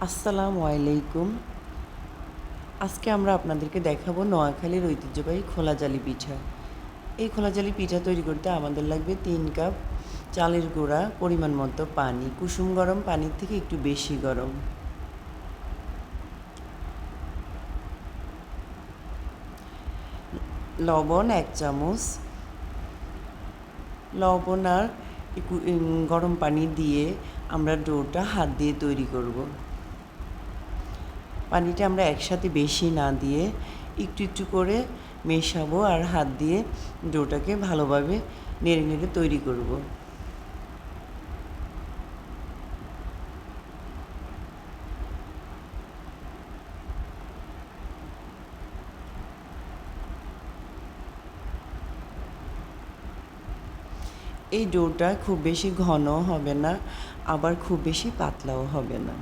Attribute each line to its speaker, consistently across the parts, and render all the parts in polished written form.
Speaker 1: আসসালামু আলাইকুম। আজকে আমরা আপনাদেরকে দেখাবো নোয়াখালীর ঐতিহ্যবাহী খোলাজালি পিঠা। এই খোলাজালি পিঠা তৈরি করতে আমাদের লাগবে ৩ কাপ চালের গুঁড়া, পরিমাণ মতো পানি, কুসুম গরম পানির থেকে একটু বেশি গরম, লবণ ১ চামচ, লবণ আর গরম পানি দিয়ে আমরা ডোটা হাত দিয়ে তৈরি করব। পানিটা আমরা একসাথে বেশি না দিয়ে একটু একটু করে মেশাবো আর হাত দিয়ে ডোটাকে ভালোভাবে নেড়ে নেড়ে তৈরি করব। এই ডোটা খুব বেশি ঘনও হবে না, আবার খুব বেশি পাতলাও হবে না।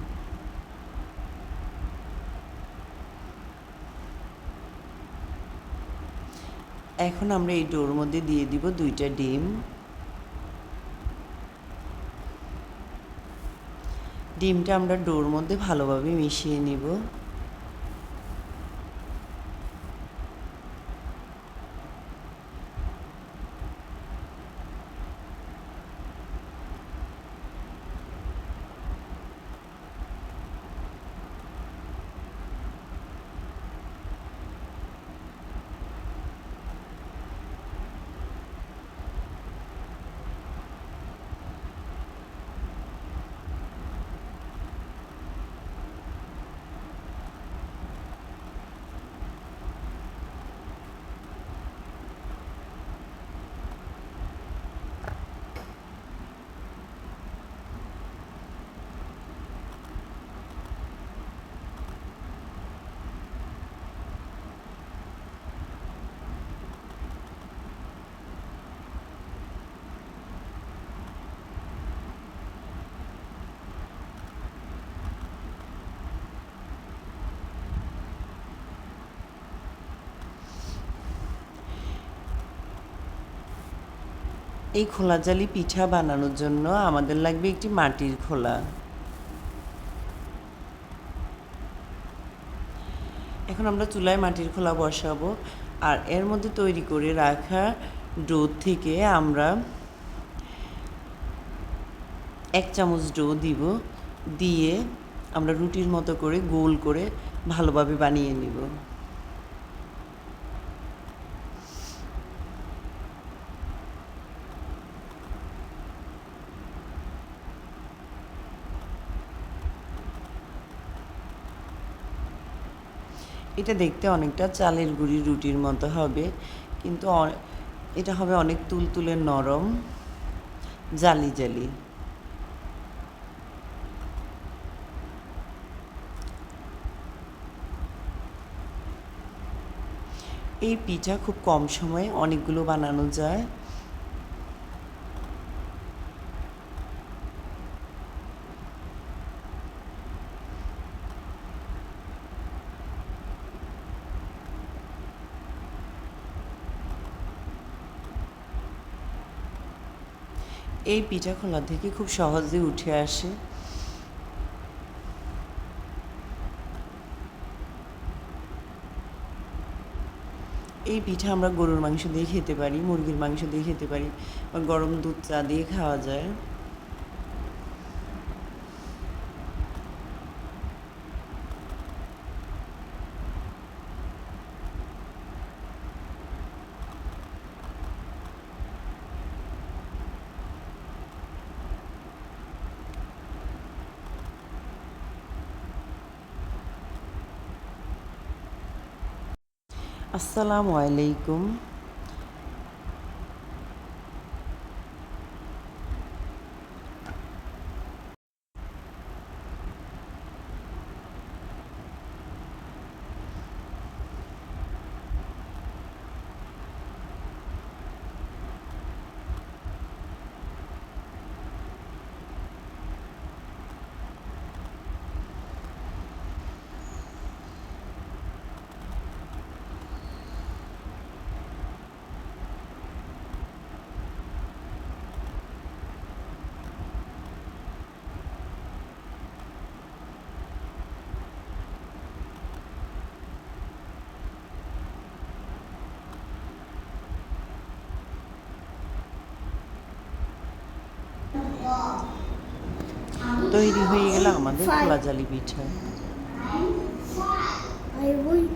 Speaker 1: এখন আমরা এই ডোর মধ্যে দিয়ে দিব ২টা ডিম। ডিমটা আমরা ডোর মধ্যে ভালোভাবে মিশিয়ে নিব। এই খোলাজালি পিঠা বানানোর জন্য আমাদের লাগবে একটি মাটির খোলা। এখন আমরা চুলায় মাটির খোলা বসাবো আর এর মধ্যে তৈরি করে রাখা ডো থেকে আমরা ১ চামচ ডো দিব, দিয়ে আমরা রুটির মতো করে গোল করে ভালোভাবে বানিয়ে নিব। এটা দেখতে অনেকটা চালের গুঁড়ি রুটির মতো হবে, কিন্তু এটা হবে অনেক তুলতুলে নরম, জালি জালি। এই পিঠা খুব কম সময়ে অনেকগুলো বানানো যায়। এই পিঠা খোলা থেকে খুব সহজে উঠে আসে। এই পিঠা আমরা গরুর মাংস দিয়ে খেতে পারি, মুরগির মাংস দিয়ে খেতে পারি, বা গরম দুধ চা দিয়ে খাওয়া যায়। আসসালামু আলাইকুম। তৈরি হয়ে গেল আমাদের খোলা জালি পিঠা।
Speaker 2: I will